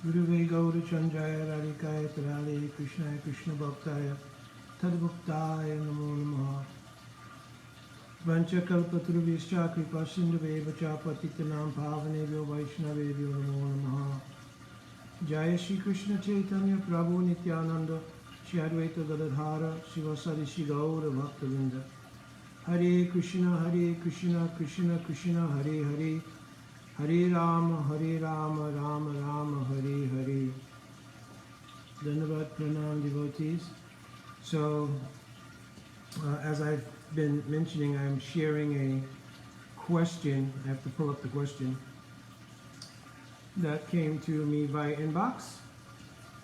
Guruve Gaurachandraya Radhikaya Tarale Krishnaya Krishna Bhaktaya Tadbhaktaya Namo Namaha Vanchakalpaturubhischa Kripa Sindhuve Vacha Patitanam Pavanebhyo Vaishnavebhyo Namo Namaha Jaya Shri Krishna Chaitanya Prabhu Nityananda Shri Advaita Gadadhara Sivasadi Shri Gaura Bhaktavinda Hare Krishna Krishna Krishna Hare Hare Hare Rama, Rama Rama, Hare Hare. Dhanavad Pranam devotees. So, as I've been mentioning, I'm sharing a question. I have to pull up the question that came to me via inbox.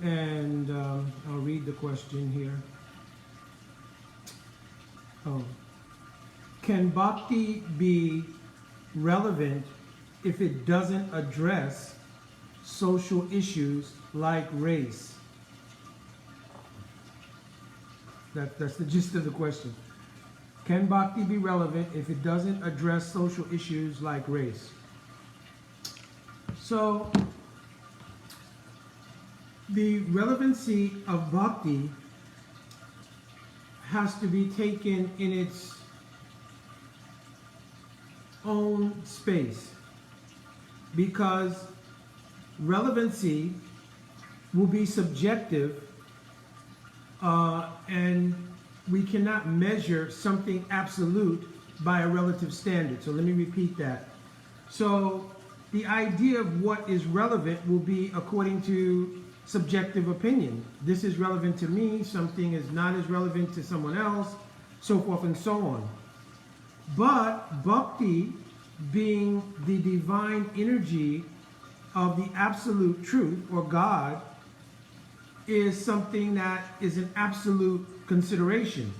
And I'll read the question here. Oh. Can Bhakti be relevant if it doesn't address social issues like race? That's the gist of the question. Can Bhakti be relevant if it doesn't address social issues like race? So, the relevancy of Bhakti has to be taken in its own space, because relevancy will be subjective, and we cannot measure something absolute by a relative standard. So let me repeat that. So the idea of what is relevant will be according to subjective opinion. This is relevant to me, something is not as relevant to someone else, so forth and so on. But Bhakti, being the divine energy of the absolute truth, or God, is something that is an absolute consideration.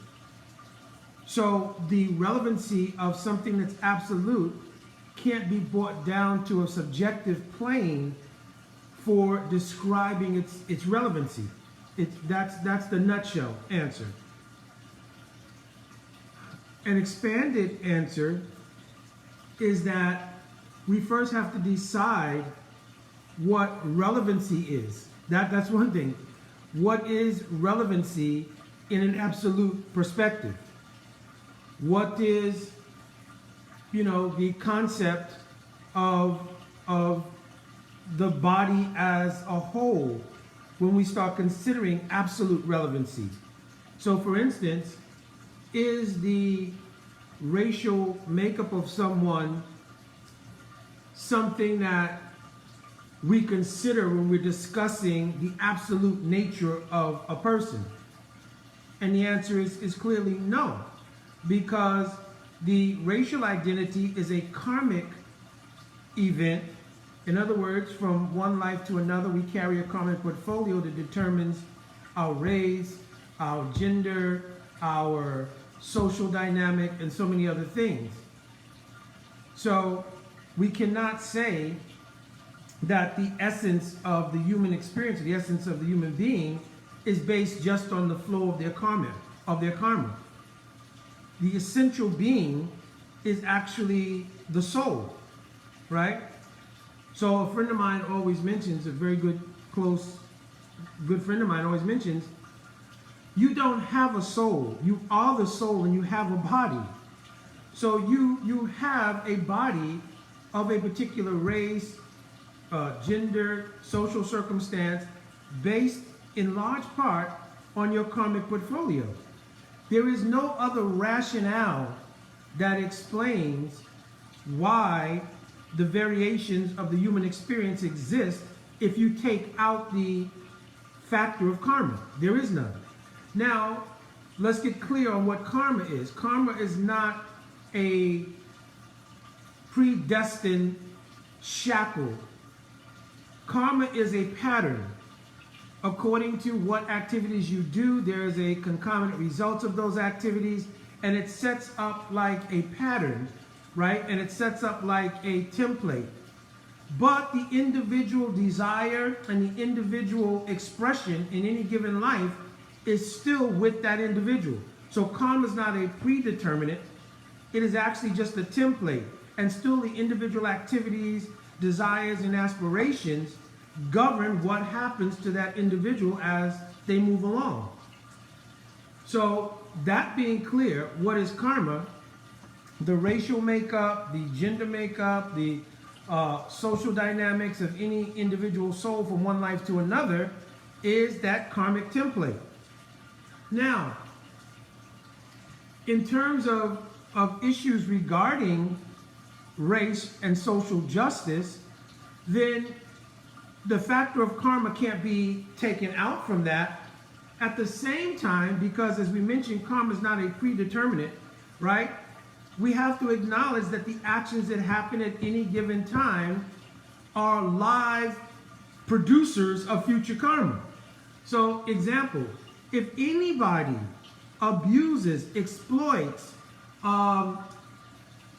So the relevancy of something that's absolute can't be brought down to a subjective plane for describing its relevancy. That's the nutshell answer. An expanded answer is that we first have to decide what relevancy is. That's one thing. What is relevancy in an absolute perspective? What is, the concept of the body as a whole when we start considering absolute relevancy? So for instance, is the racial makeup of someone something that we consider when we're discussing the absolute nature of a person? And the answer is clearly no, because the racial identity is a karmic event. In other words, from one life to another, we carry a karmic portfolio that determines our race, our gender, our social dynamic, and so many other things. So we cannot say that the essence of the human experience, the essence of the human being, is based just on the flow of their karma. The essential being is actually the soul, right? So a friend of mine always mentions, a very good friend of mine always mentions, you don't have a soul. You are the soul, and you have a body. So you have a body of a particular race, gender, social circumstance, based in large part on your karmic portfolio. There is no other rationale that explains why the variations of the human experience exist if you take out the factor of karma. There is none. Now, let's get clear on what karma is. Karma is not a predestined shackle. Karma is a pattern. According to what activities you do, there is a concomitant result of those activities, and it sets up like a pattern, right? And it sets up like a template. But the individual desire and the individual expression in any given life is still with that individual. So karma is not a predeterminate. It is actually just a template. And still the individual activities, desires, and aspirations govern what happens to that individual as they move along. So that being clear, what is karma? The racial makeup, the gender makeup, the social dynamics of any individual soul from one life to another is that karmic template. Now, in terms of issues regarding race and social justice, then the factor of karma can't be taken out from that. At the same time, because as we mentioned, karma is not a predeterminate, right? We have to acknowledge that the actions that happen at any given time are live producers of future karma. So, example, if anybody abuses, exploits,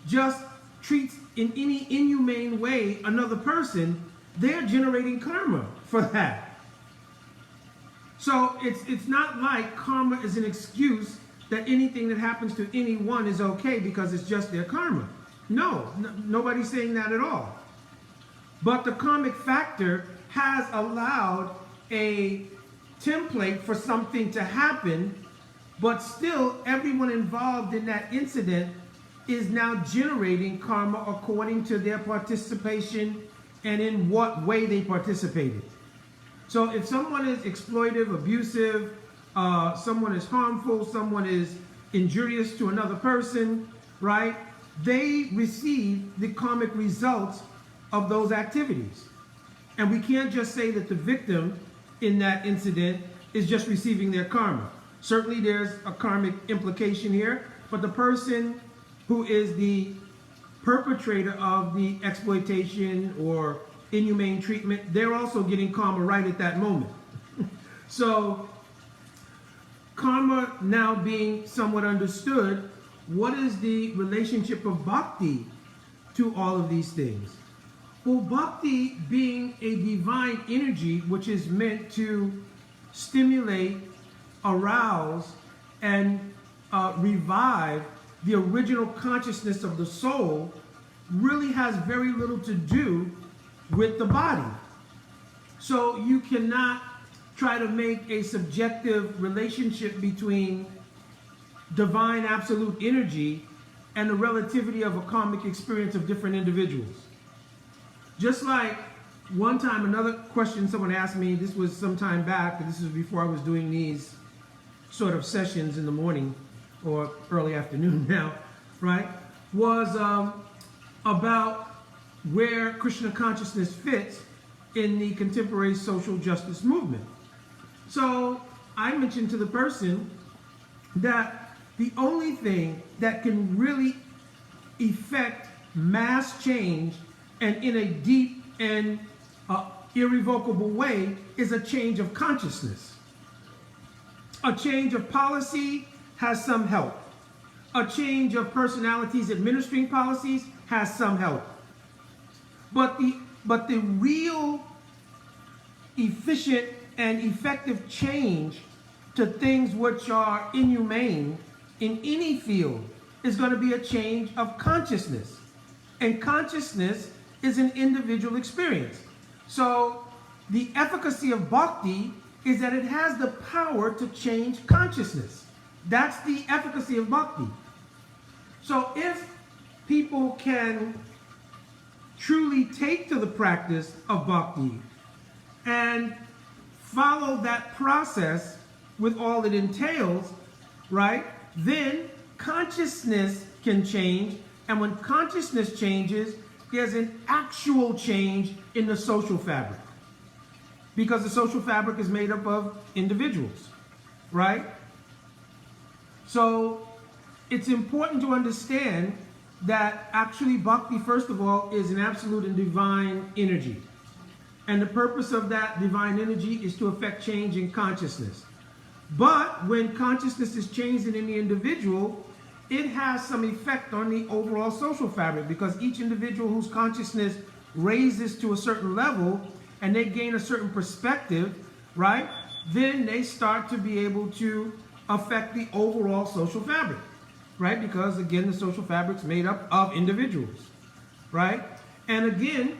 just treats in any inhumane way another person, they're generating karma for that. So it's not like karma is an excuse that anything that happens to anyone is okay because it's just their karma. No, nobody's saying that at all. But the karmic factor has allowed a template for something to happen, but still everyone involved in that incident is now generating karma according to their participation and in what way they participated. So if someone is exploitive, abusive, someone is harmful, someone is injurious to another person, right? They receive the karmic results of those activities. And we can't just say that the victim in that incident is just receiving their karma. Certainly there's a karmic implication here, but the person who is the perpetrator of the exploitation or inhumane treatment, they're also getting karma right at that moment. So karma now being somewhat understood, what is the relationship of bhakti to all of these things? Well, bhakti being a divine energy which is meant to stimulate, arouse, and revive the original consciousness of the soul, really has very little to do with the body. So you cannot try to make a subjective relationship between divine absolute energy and the relativity of a karmic experience of different individuals. Just like one time, another question someone asked me, this was some time back, this was before I was doing these sort of sessions in the morning or early afternoon now, right, was about where Krishna consciousness fits in the contemporary social justice movement. So I mentioned to the person that the only thing that can really effect mass change and in a deep and irrevocable way is a change of consciousness. A change of policy has some help. A change of personalities administering policies has some help. But the real efficient and effective change to things which are inhumane in any field is going to be a change of consciousness. And consciousness is an individual experience. So the efficacy of bhakti is that it has the power to change consciousness. That's the efficacy of bhakti. So if people can truly take to the practice of bhakti and follow that process with all it entails, right, then consciousness can change. And when consciousness changes, there's an actual change in the social fabric. Because the social fabric is made up of individuals, right? So it's important to understand that actually bhakti, first of all, is an absolute and divine energy. And the purpose of that divine energy is to affect change in consciousness. But when consciousness is changed in any individual, it has some effect on the overall social fabric, because each individual whose consciousness raises to a certain level and they gain a certain perspective, right, then they start to be able to affect the overall social fabric, right? Because again, the social fabric's made up of individuals, right? And again,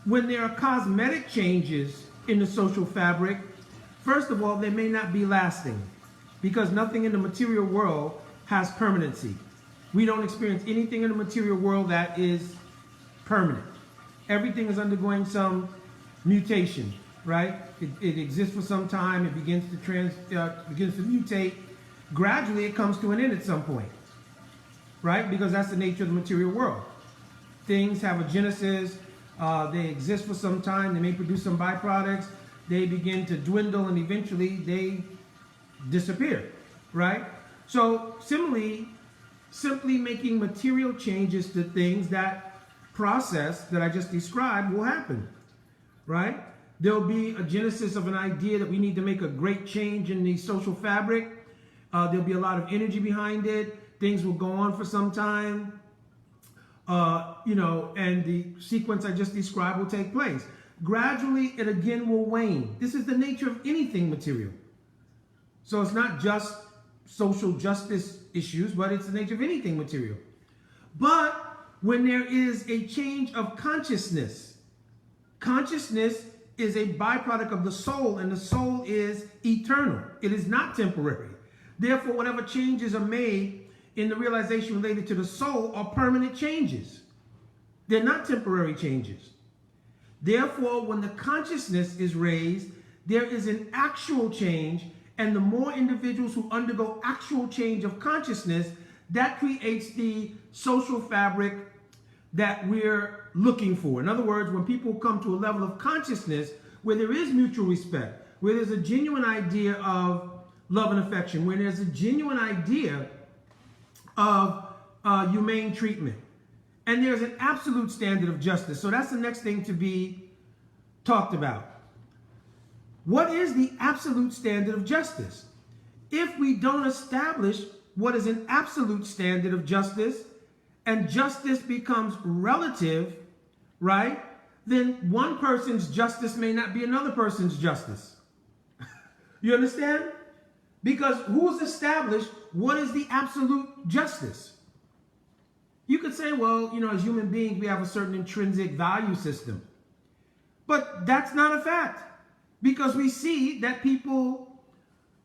when there are cosmetic changes in the social fabric, first of all, they may not be lasting because nothing in the material world has permanency. We don't experience anything in the material world that is permanent. Everything is undergoing some mutation, right? It exists for some time. It begins to mutate. Gradually, it comes to an end at some point, right? Because that's the nature of the material world. Things have a genesis. They exist for some time. They may produce some byproducts. They begin to dwindle, and eventually they disappear, right? So similarly, simply making material changes to things, that process that I just described will happen, right? There'll be a genesis of an idea that we need to make a great change in the social fabric. There'll be a lot of energy behind it. Things will go on for some time, and the sequence I just described will take place. Gradually, it again will wane. This is the nature of anything material. So it's not just social justice issues, but it's the nature of anything material. But when there is a change of consciousness, consciousness is a byproduct of the soul, and the soul is eternal. It is not temporary. Therefore, whatever changes are made in the realization related to the soul are permanent changes. They're not temporary changes. Therefore, when the consciousness is raised, there is an actual change, and the more individuals who undergo actual change of consciousness, that creates the social fabric that we're looking for. In other words, when people come to a level of consciousness where there is mutual respect, where there's a genuine idea of love and affection, where there's a genuine idea of humane treatment, and there's an absolute standard of justice. So that's the next thing to be talked about. What is the absolute standard of justice? If we don't establish what is an absolute standard of justice, and justice becomes relative, right? Then one person's justice may not be another person's justice. You understand? Because who's established what is the absolute justice? You could say, well, as human beings, we have a certain intrinsic value system. But that's not a fact. Because we see that people,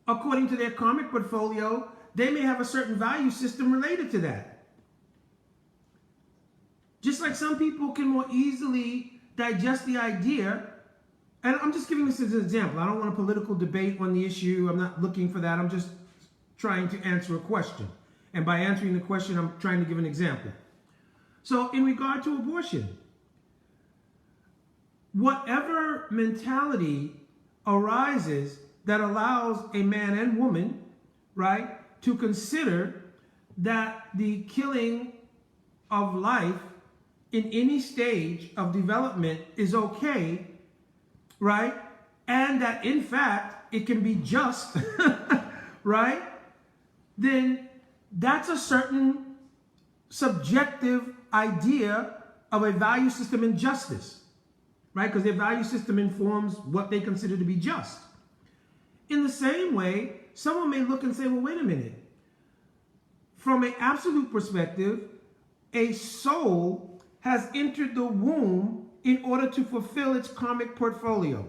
according to their karmic portfolio, they may have a certain value system related to that. Just like some people can more easily digest the idea, and I'm just giving this as an example. I don't want a political debate on the issue. I'm not looking for that. I'm just trying to answer a question. And by answering the question, I'm trying to give an example. So in regard to abortion, whatever mentality arises that allows a man and woman, right, to consider that the killing of life in any stage of development is okay, right? And that in fact it can be just, right? Then that's a certain subjective idea of a value system in justice, right? Because their value system informs what they consider to be just. In the same way, someone may look and say, well, wait a minute. From an absolute perspective, a soul has entered the womb in order to fulfill its karmic portfolio.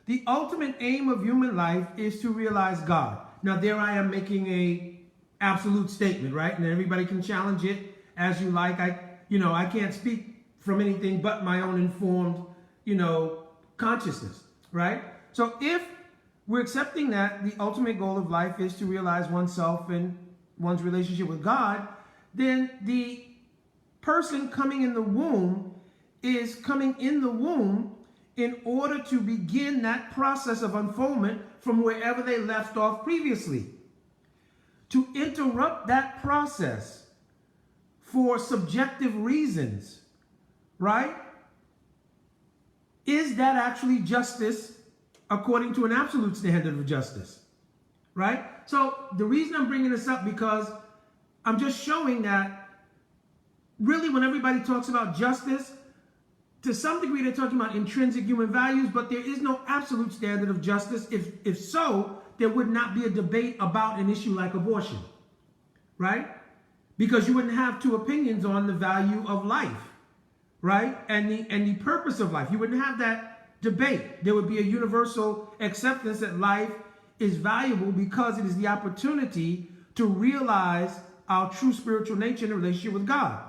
The ultimate aim of human life is to realize God. Now, there I am making a absolute statement, right? And everybody can challenge it as you like. I can't speak from anything but my own informed, consciousness, right? So if we're accepting that the ultimate goal of life is to realize oneself and one's relationship with God, then the person coming in the womb is coming in the womb in order to begin that process of unfoldment from wherever they left off previously. To interrupt that process for subjective reasons, right? Is that actually justice according to an absolute standard of justice, right? So the reason I'm bringing this up, because I'm just showing that really, when everybody talks about justice, to some degree they're talking about intrinsic human values, but there is no absolute standard of justice. If so, there would not be a debate about an issue like abortion, right? Because you wouldn't have two opinions on the value of life, right? And the purpose of life. You wouldn't have that debate. There would be a universal acceptance that life is valuable because it is the opportunity to realize our true spiritual nature in a relationship with God.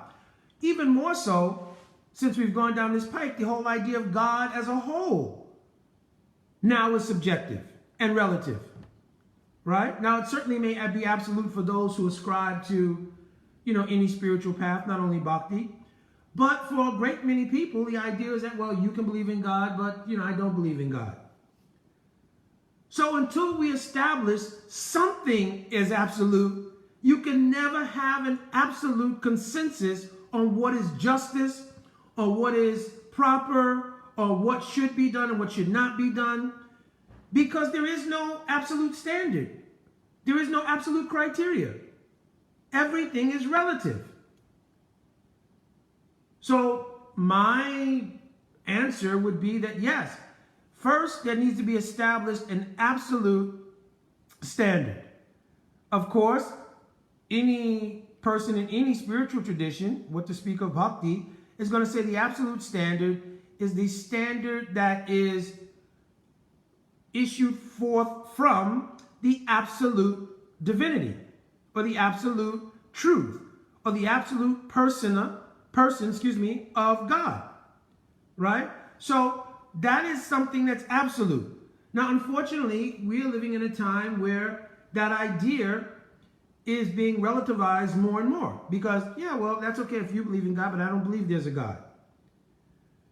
Even more so, since we've gone down this pike, the whole idea of God as a whole now is subjective and relative, right? Now, it certainly may be absolute for those who ascribe to, any spiritual path, not only Bhakti. But for a great many people, the idea is that, well, you can believe in God, but, I don't believe in God. So until we establish something is absolute, you can never have an absolute consensus on what is justice or what is proper or what should be done and what should not be done, because there is no absolute standard. There is no absolute criteria. Everything is relative. So my answer would be that yes, first there needs to be established an absolute standard. Of course, any person in any spiritual tradition, what to speak of Bhakti, is going to say the absolute standard is the standard that is issued forth from the absolute divinity, or the absolute truth, or the absolute person, of God, right? So that is something that's absolute. Now, unfortunately, we are living in a time where that idea is being relativized more and more because, that's okay if you believe in God, but I don't believe there's a God.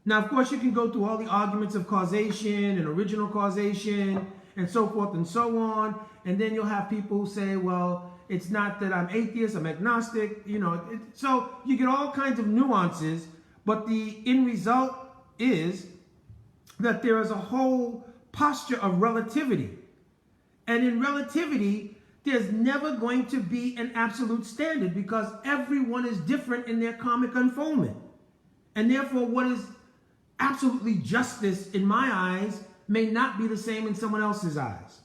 Now, of course, you can go through all the arguments of causation and original causation and so forth and so on. And then you'll have people who say, well, it's not that I'm atheist, I'm agnostic, so you get all kinds of nuances, but the end result is that there is a whole posture of relativity. And in relativity, there's never going to be an absolute standard because everyone is different in their karmic unfoldment. And therefore, what is absolutely justice in my eyes may not be the same in someone else's eyes.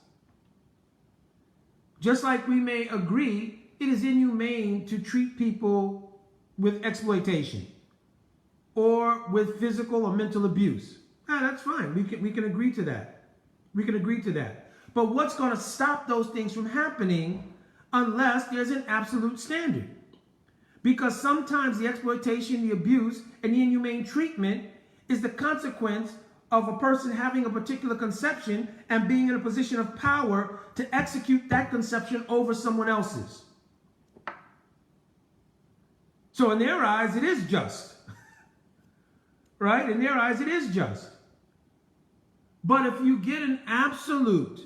Just like we may agree, it is inhumane to treat people with exploitation or with physical or mental abuse. That's fine. We can agree to that. We can agree to that. But what's going to stop those things from happening unless there's an absolute standard? Because sometimes the exploitation, the abuse, and the inhumane treatment is the consequence of a person having a particular conception and being in a position of power to execute that conception over someone else's. So in their eyes, it is just. Right? In their eyes, it is just. But if you get an absolute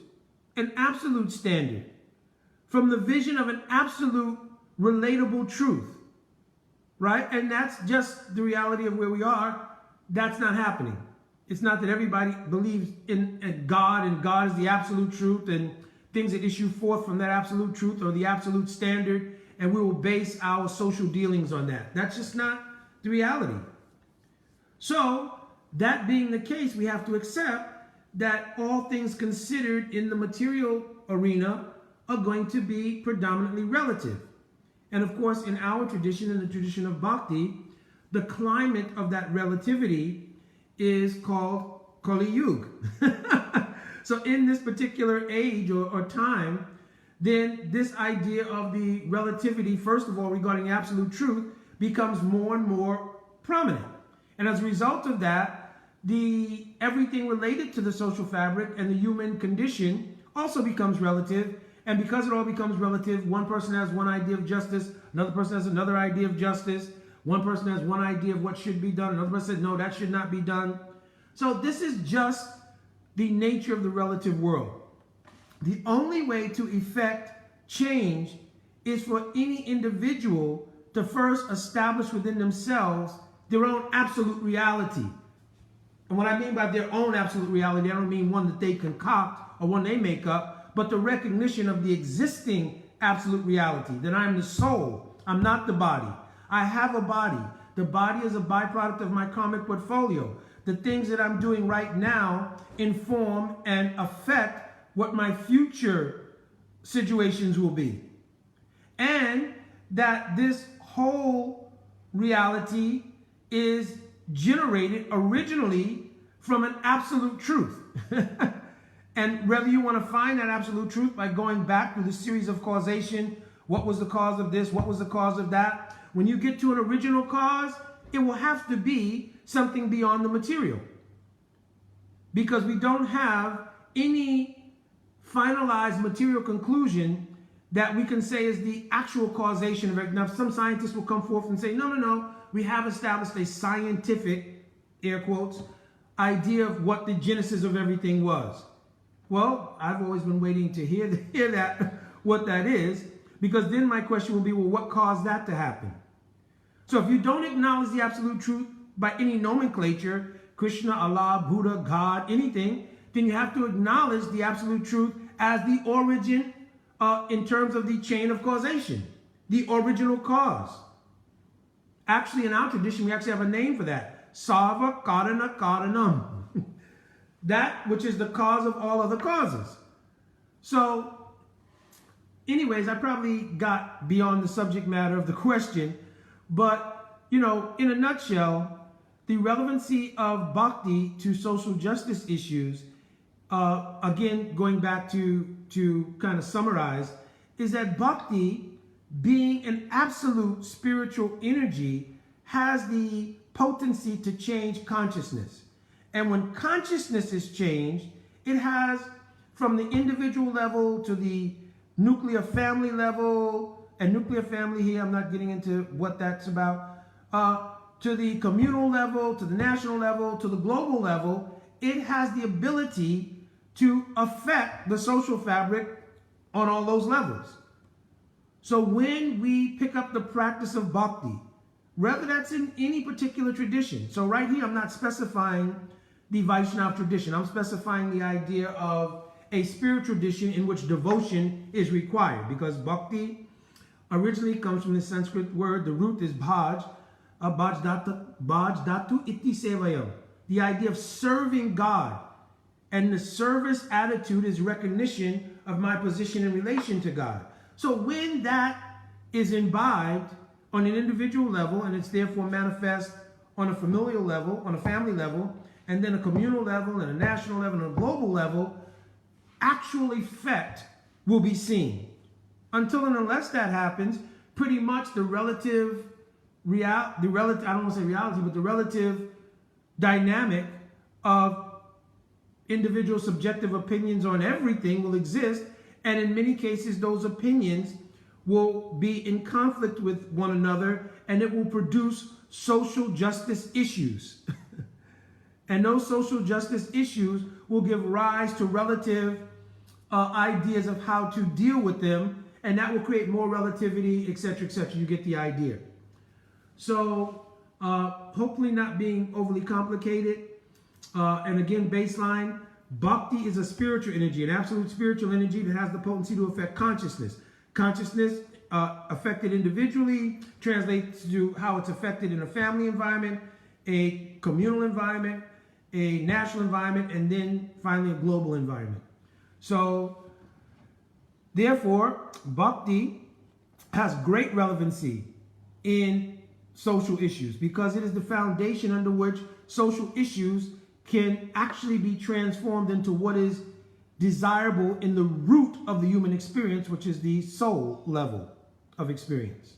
standard from the vision of an absolute relatable truth, right? And that's just the reality of where we are. That's not happening. It's not that everybody believes in God and God is the absolute truth and things that issue forth from that absolute truth or the absolute standard, and we will base our social dealings on that. That's just not the reality. So, that being the case, we have to accept that all things considered in the material arena are going to be predominantly relative. And of course, in our tradition, in the tradition of Bhakti, the climate of that relativity is called Kali Yuga. So in this particular age or time, then this idea of the relativity, first of all, regarding absolute truth, becomes more and more prominent. And as a result of that, everything related to the social fabric and the human condition also becomes relative. And because it all becomes relative, one person has one idea of justice, another person has another idea of justice, one person has one idea of what should be done, another person says, no, that should not be done. So this is just the nature of the relative world. The only way to effect change is for any individual to first establish within themselves their own absolute reality. And what I mean by their own absolute reality, I don't mean one that they concoct or one they make up, but the recognition of the existing absolute reality, that I'm the soul, I'm not the body. I have a body. The body is a byproduct of my karmic portfolio. The things that I'm doing right now inform and affect what my future situations will be. And that this whole reality is generated originally from an absolute truth. And whether you want to find that absolute truth by going back through the series of causation, what was the cause of this, what was the cause of that, when you get to an original cause, it will have to be something beyond the material. Because we don't have any finalized material conclusion that we can say is the actual causation of it. Now, some scientists will come forth and say, no, we have established a scientific, air quotes, idea of what the genesis of everything was. Well, I've always been waiting to hear that, what that is, because then my question will be, well, what caused that to happen? So if you don't acknowledge the absolute truth by any nomenclature, Krishna, Allah, Buddha, God, anything, then you have to acknowledge the absolute truth as the origin in terms of the chain of causation, the original cause. Actually, in our tradition, we actually have a name for that. Sarva Karana Karanam. That which is the cause of all other causes. So, anyways, I probably got beyond the subject matter of the question, but, in a nutshell, the relevancy of bhakti to social justice issues, again, going back to kind of summarize, is that bhakti, being an absolute spiritual energy, has the potency to change consciousness. And when consciousness is changed, it has, from the individual level to the nuclear family level, and nuclear family here, I'm not getting into what that's about, to the communal level, to the national level, to the global level, it has the ability to affect the social fabric on all those levels. So when we pick up the practice of bhakti, whether that's in any particular tradition, so right here I'm not specifying the Vaishnava tradition, I'm specifying the idea of a spiritual tradition in which devotion is required, because bhakti originally comes from the Sanskrit word, the root is bhaj, bhajdatu iti sevayam, the idea of serving God. And the service attitude is recognition of my position in relation to God. So when that is imbibed on an individual level, and it's therefore manifest on a familial level, on a family level, and then a communal level, and a national level, and a global level, actual effect will be seen. Until and unless that happens, pretty much the relative I don't want to say reality, but the relative dynamic of individual subjective opinions on everything will exist, and in many cases those opinions will be in conflict with one another, and it will produce social justice issues. And those social justice issues will give rise to relative ideas of how to deal with them, and that will create more relativity, etc., etc. You get the idea. So hopefully not being overly complicated. And again, baseline, bhakti is a spiritual energy, an absolute spiritual energy that has the potency to affect consciousness. Consciousness affected individually translates to how it's affected in a family environment, a communal environment, a national environment, and then finally a global environment. So therefore, bhakti has great relevancy in social issues because it is the foundation under which social issues can actually be transformed into what is desirable in the root of the human experience, which is the soul level of experience.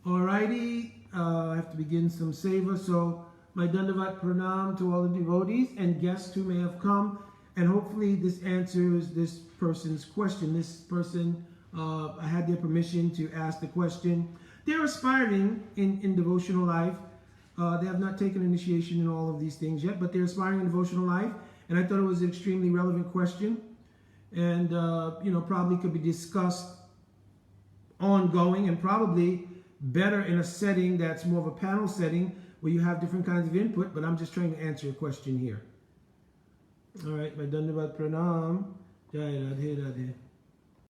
Alrighty, I have to begin some seva. So my dandavat pranam to all the devotees and guests who may have come, and hopefully this answers this person's question. This person, I had their permission to ask the question. They're aspiring in devotional life. They have not taken initiation in all of these things yet, but they're aspiring in devotional life. And I thought it was an extremely relevant question, and probably could be discussed ongoing, and probably better in a setting that's more of a panel setting where you have different kinds of input. But I'm just trying to answer a question here. All right, my dandavat pranam. Jai Radhe Radhe.